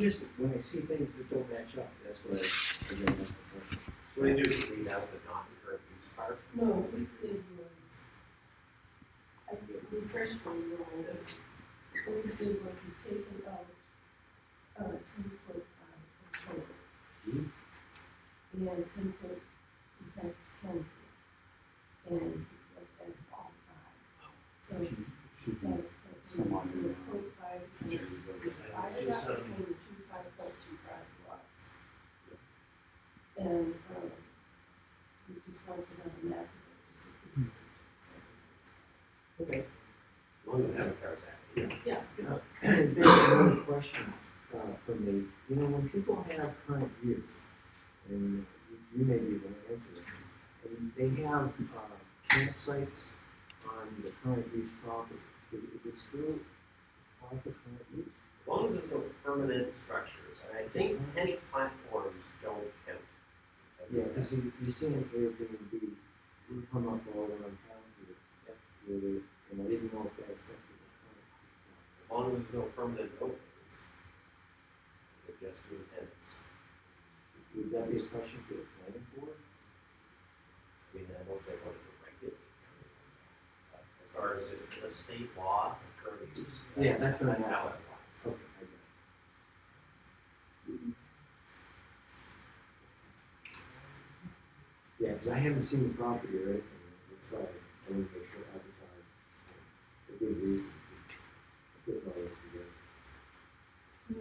just, when I see things that don't match up, that's what I ask the question. So we do read out the not current use part. No, what we did was, I refreshed my mind. What he did was he's taken out 10.5 and 10. And 10 point, he had 10. And he looked at all 5. So Should be that somewhat. so 0.5 is divided up between the two 5.25 lots. And he just wants it on the map. Just with this. Okay. As long as Avatar's happy. Yeah. And there's another question from me. You know, when people have current use, and you may be able to answer this, and they have campsites on the current use property, is it still apply for current use? As long as there's no permanent structures, and I think tent platforms don't count. Yeah, because you see an Airbnb, you come up all around town here, and I didn't know if that affected the current use property. As long as there's no permanent openings, they're just doing tents. Would that be a question for the planning board? I mean, I will say what it regulates. But as far as just the state law of current use, That's what I'm how asking. it applies. Okay, I get it. Yeah, because I haven't seen the property or anything, that's why I want to make sure I advertise a good reason to put all this together.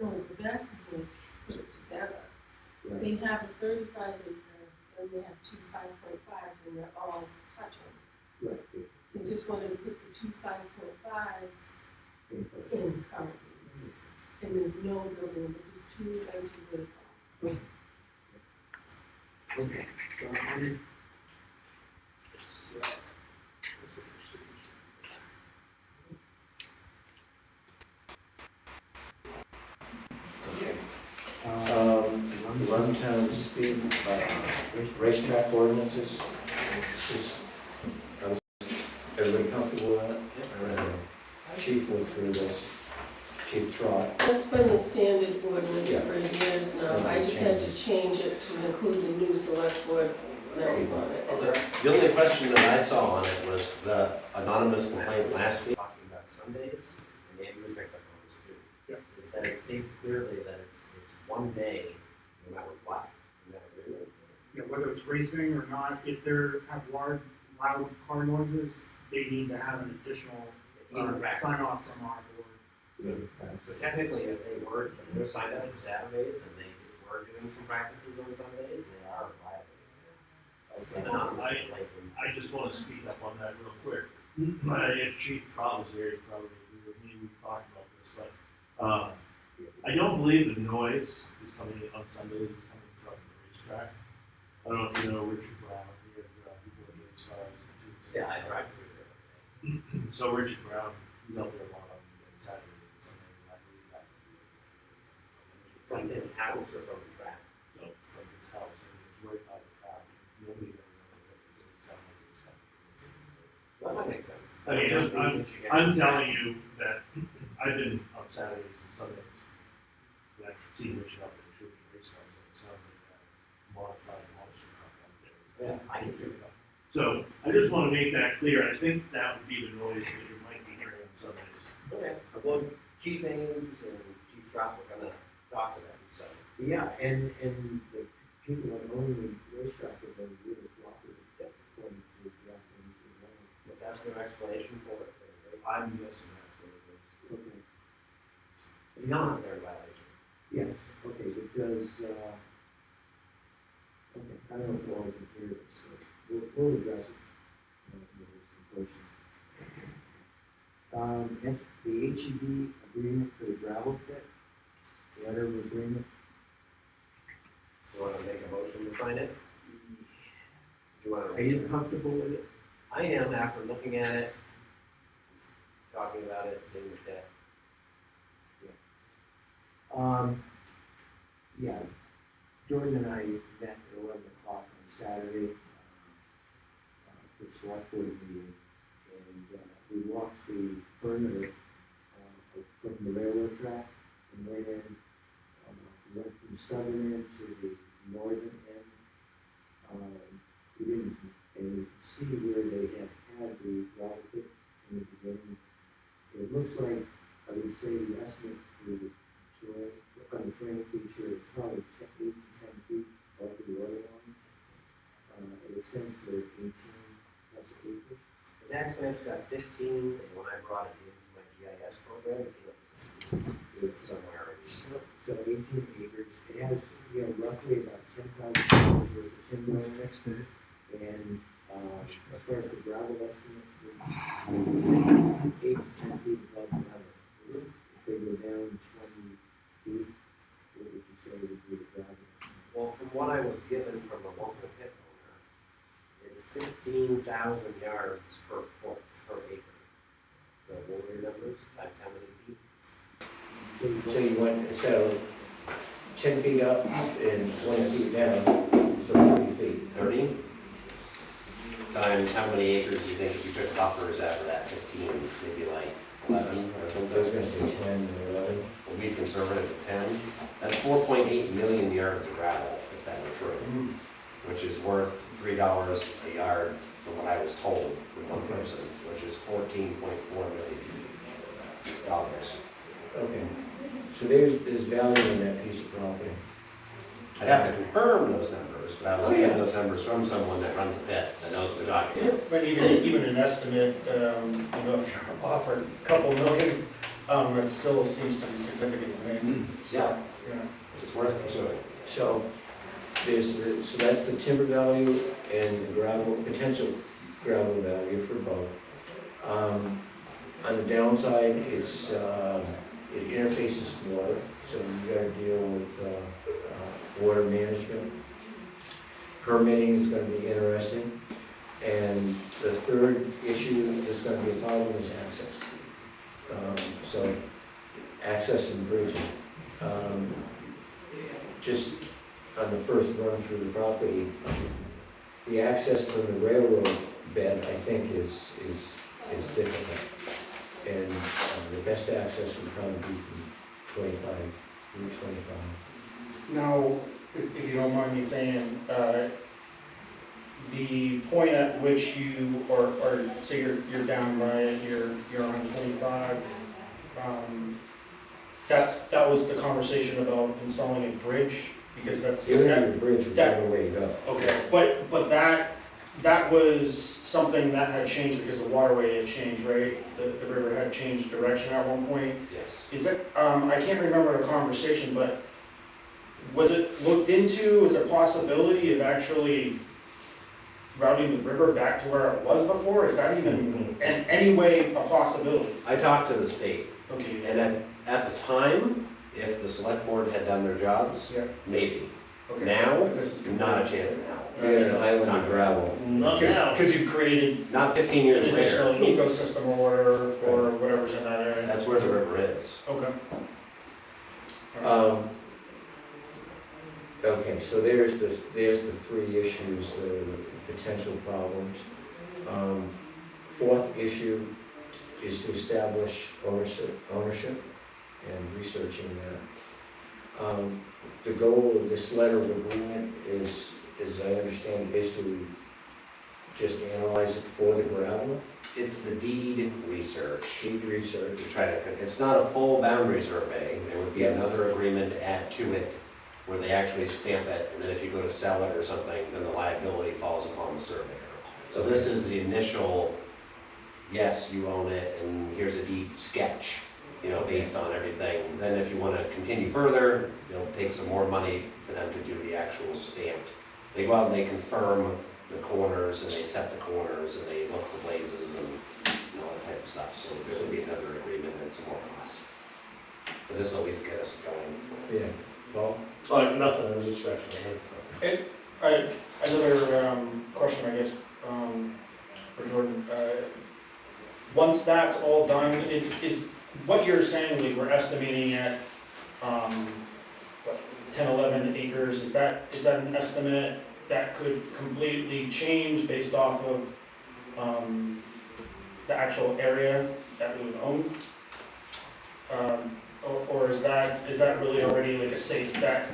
No, the best is put it together. Right. They have a 35 acre, and they have two 5.5s, and they're all touching. Right. They just wanted to put the two 5.5s Yeah. in current use. And there's no building, but just two empty wood lots. Okay. Run town speed, racetrack ordinances. Everybody comfortable with that? Chief went through this, Chief Trot. That's been the standard ordinance Yeah. for years now. I just had to change it to include the new select board members on it. The only question that I saw on it was the anonymous complaint last week talking about Sundays, and maybe we picked up on this too. Is that it states clearly that it's one day, no matter what, no matter who. You know, whether it's racing or not, if they have loud car noises, they need to have an additional sign off from our board. So technically, if they're signed up for Saturdays and they were doing some practices on Sundays, they are violating it. I just want to speak up on that real quick. If Chief Trot was here, he'd probably agree with me, we've talked about this, but I don't believe the noise is coming on Sundays, is coming from the racetrack. I don't know if you know Richard Brown, he has people at race cars and tubes. Yeah, I drive through there every day. So Richard Brown, he's out there a lot on Saturdays and Sundays, and I believe that. From his house or from the track. No, from his house, and it was right by the track, nobody ever really heard it, so it sounded like it was coming from the city. Well, that makes sense. I mean, I'm telling you that I've been on Saturdays and Sundays, and I've seen Richard out there shooting race cars, and it sounds like a modified monster truck out there. Yeah, I can do that. So I just want to make that clear. I think that would be the noise that you might be hearing on Sundays. Okay, well, Chief Ames and Chief Strop are gonna talk to them, so. Yeah, and the people that own the racetrack have been really cooperative, according to Jeff and to Ryan. If that's their explanation for it, then great. I'm guessing that's what it is. Okay. Beyond their violation. Yes, okay, because, okay, I don't know if all can hear this, so we'll address it. With some person. The HEB agreement for the gravel pit, letter of agreement. You wanna make a motion to sign it? You wanna? Are you comfortable with it? I am, after looking at it, talking about it, seeing the debt. Yeah, Jordan and I met at 11 o'clock on Saturday for select board meeting, and we walked the perimeter from the railroad track and went in went from southern end to the northern end. We didn't, and you can see where they had the gravel pit in the beginning. It looks like, I would say the estimate for the terrain, on the terrain feature is probably 8 to 10 feet off the water line. It extends for 18 plus acres. The tax map's got 15, and when I brought it into my GIS program, it came up with somewhere. So 18 acres, it has, roughly about 10,000 worth of timber on it. And, as far as the gravel estimates, 8 to 10 feet above the level. If they go down 20 feet, what would you say would be the gravel estimate? Well, from what I was given from the local pit owner, it's 16,000 yards per foot per acre. So what were your numbers? Times how many feet? So you went, so 10 feet up and 20 feet down, so 30 feet. 30 times how many acres do you think if you took buffers after that 15, maybe like 11 or I was something? gonna say 10 or 11. We'll be conservative at 10. That's 4.8 million yards of gravel, if that were true, which is worth $3 a yard from what I was told from one person, which is $14.4 million. Okay, so there's value in that piece of property. I'd have to confirm those numbers, but I was Oh, getting yeah. those numbers from someone that runs a pit, that knows what they're talking about. But even an estimate, if you're offered a couple million, it still seems to be significant to me. So, yeah. It's worth pursuing. So so that's the timber value and the gravel, potential gravel value for both. On the downside, it interfaces water, so you gotta deal with water management. Permitting is gonna be interesting. And the third issue that's gonna be a problem is access. So access and bridging. Just on the first run through the property, the access from the railroad bed, I think, is difficult. And the best access would probably be from Route 25. Now, if you don't mind me saying, the point at which you, or say you're down by, you're on 25, that was the conversation about installing a bridge, because that's. The other bridge was the other way to go. Okay, but that was something that had changed because the waterway had changed, right? The river had changed direction at one point. Yes. Is it, I can't remember the conversation, but was it looked into as a possibility of actually routing the river back to where it was before? Is that even in any way a possibility? I talked to the state, Okay. and at the time, if the select board had done their jobs, Yeah, maybe. okay. Now, This is not a chance in hell. You're in an island of gravel. Not now. Because you've created Not 15 an years additional later. ecosystem or whatever for whatever's in that area. That's where the river is. Okay. Okay, so there's the three issues, the potential problems. Fourth issue is to establish ownership and researching that. The goal of this letter of agreement is, as I understand, basically just analyze it for the gravel, It's the deed research. deed research. To try to, it's not a full boundary survey. There would be another agreement to add to it where they actually stamp it, and then if you go to sell it or something, then the liability falls upon the surveyor. So this is the initial, yes, you own it, and here's a deed sketch, based on everything. Then if you want to continue further, it'll take some more money for them to do the actual stamped. They go out and they confirm the corners, and they set the corners, and they look for blazes and all that type of stuff. So there will be another agreement and some more cost. But this will at least get us going. Yeah, well, Nothing, I was just scratching my head. Another question, I guess, for Jordan. Once that's all done, is what you're saying, like, we're estimating at, 10, 11 acres, is that an estimate that could completely change based off of the actual area that we would own? Or is that really already like a safe bet?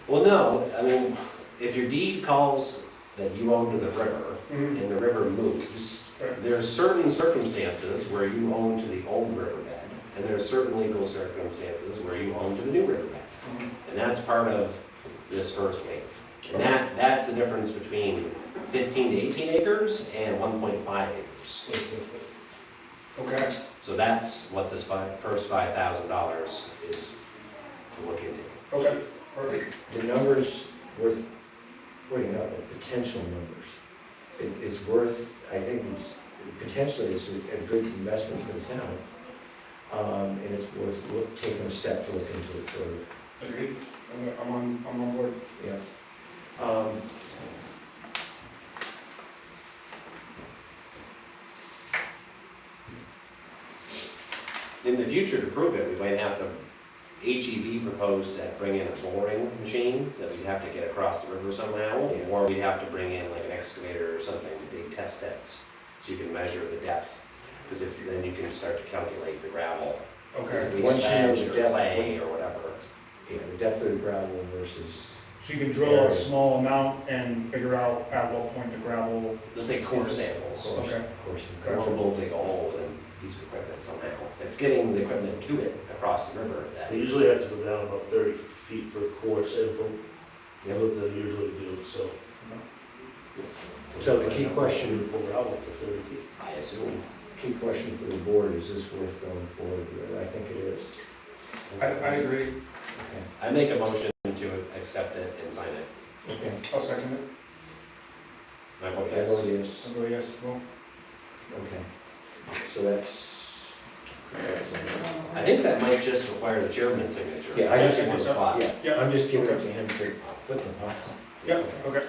Well, no, I mean, if your deed calls that you own to the river, Mhm. and the river moves, Right. there are certain circumstances where you own to the old riverbed, and there are certain legal circumstances where you own to the new riverbed. Mhm. And that's part of this first wave. And that's the difference between 15 to 18 acres and 1.5 acres. Okay, So that's what this first $5,000 is to look into. okay, perfect. The numbers worth putting up are potential numbers. It's worth, I think it's, potentially it's a good investment for the town. And it's worth taking a step to look into it further. Agreed. I'm on board. Yeah. In the future, to prove it, we might have to, HEB proposed that bring in a boring machine that we'd have to get across the river somehow, Yeah. or we'd have to bring in like an excavator or something to dig test pits, so you can measure the depth. Because then you can start to calculate the gravel. 'Cause Okay, if we Once you know sledge the or depth, clay or whatever. Yeah, the depth of the gravel versus, so you can drill a small amount and figure out at what point the gravel. They'll take core of samples. course, Okay. of course. And we'll dig a hole in a piece of equipment somehow. It's getting the equipment to it across the river that. They usually have to go down about 30 feet for a core sample. That's what they usually do, so. So the key question, For gravel for 30 feet. I assume. key question for the board, is this worth going forward with? I think it is. I agree. Okay. I make a motion to accept it and sign it. Okay. I'll second it. I vote I vote yes. yes. I'll go yes, well. Okay. So that's. I think that might just require the chairman's signature. Yeah, I just That's think one so. spot. Yeah, Yeah. I'm just giving it to him to put in the file. Yep, okay.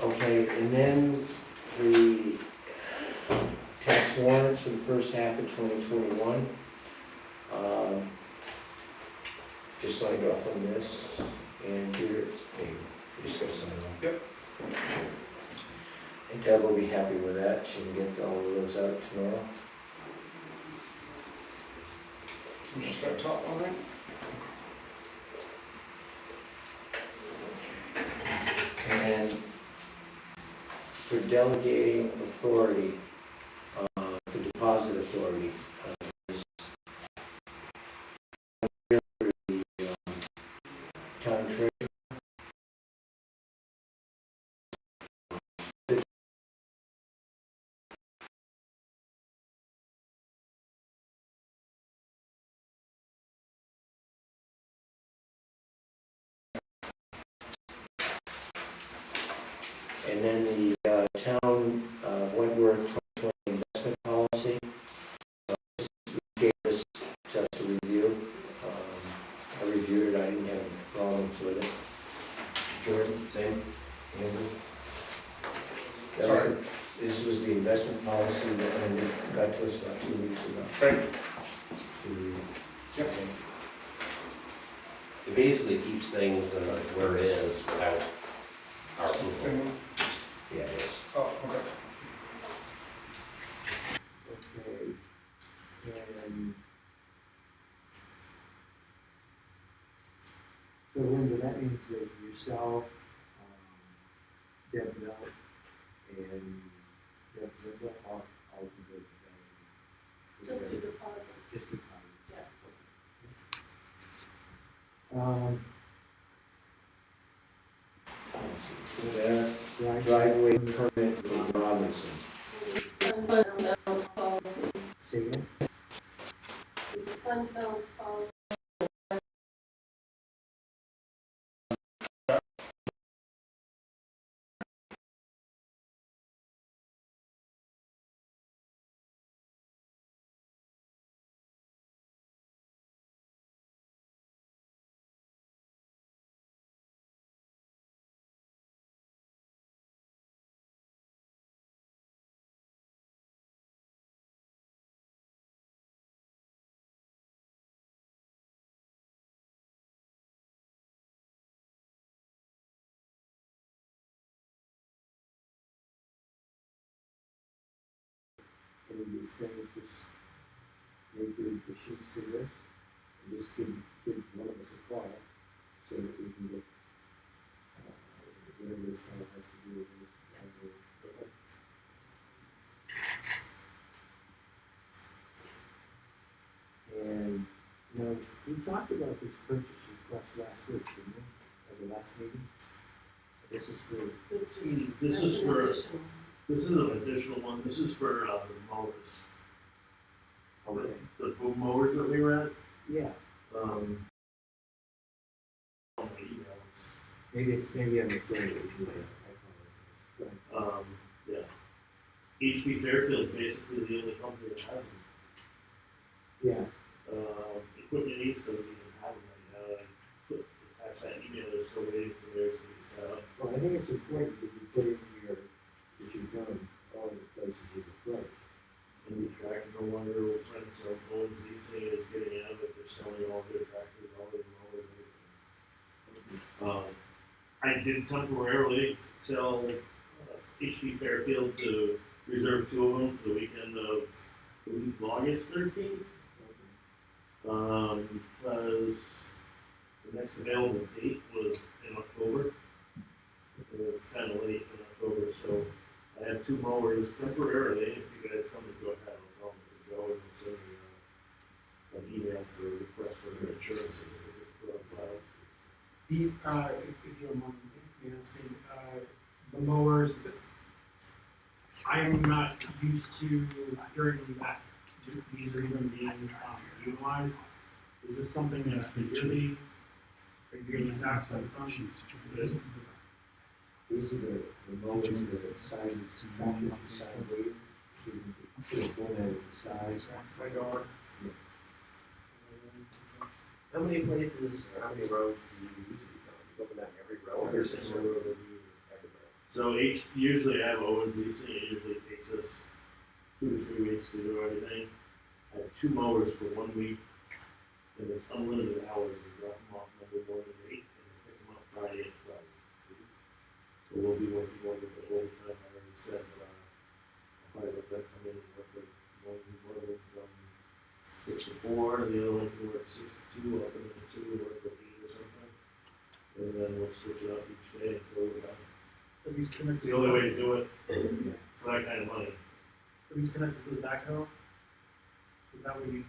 Okay, and then the tax warrants for the first half of 2021. Just signed off on this, and here, hey, you just gotta sign off. Yep. And Deb will be happy with that, she can get all of those out tomorrow. We just got top on it. And for delegating authority, for deposit authority, is the town treasurer. And then the town Wentworth 2020 investment policy. This gave us to us to review. I reviewed it, I didn't have any problems with it. Jordan, Same. Andrew? That was the- This was the investment policy that Andrew got to us about 2 weeks ago. Right. To review. Yep. Okay. It basically keeps things where it is without our approval. Same. Yeah, it is. Oh, okay. Okay, and. So Linda, that means that yourself, Deb Mel, and Deb Zimba all can go to the bank. Just a deposit. Just deposit. Yeah. That Right. driveway permit with Robinson. Fund balance policy. Say again? It's a fund balance policy. Any of these things, just make the additions to this, and just give one of us a call, so that we can get, whatever this fellow has to do with this. And, you know, we talked about this purchase request last week, didn't we, at the last meeting? This is for, This is, This that's is an for, additional. this is an additional one, this is for, the mowers. okay, The boom mowers that we rent, yeah, on the emails. maybe I'm referring to it, I apologize. Yeah. HP Fairfield is basically the only company that has them. Yeah, Equipment East doesn't even have them right now. I attached that email, they're still waiting for theirs to be set up. well, I think it's important that you put in here that you've done all the places you've approached. And the tractor no longer rents, so Owens Leasing is getting out of it, they're selling all their tractors, all their mowers, everything. I did temporarily tell HP Fairfield to reserve 2 of them for the weekend of, I believe, August 13th. Because the next available date was in October. And it's kind of late in October, so I have 2 mowers temporarily. If you guys come to go ahead, I'll tell them to go and send me an email for a request for their insurance certificate to put on file. If you don't mind me asking, the mowers, I am not used to hearing that these are even being utilized. Is this something that yearly tax by the function? These are the mowers that are signed, tractors are signed weight, so you can put a one out of the size. How many places, or how many roads do you use these on? You go down every road or single road that you everywhere? So usually I have Owens Leasing, it usually takes us 2 to 3 weeks to do everything. I have 2 mowers for 1 week, and it's unlimited hours, they drop them off Monday morning at 8, and they pick them up Friday at 12. So we'll be working on it the whole time, I already said, I'll probably let them come in and work with one of them from 6 to 4, and the other one can work 6 to 2, I'll come in at 2 and work till 8 or something. And then we'll switch it up each day until we're done. Are these It's connected? the only way to do it for that kind of money. Are these connected to the backhoe? Is that what you?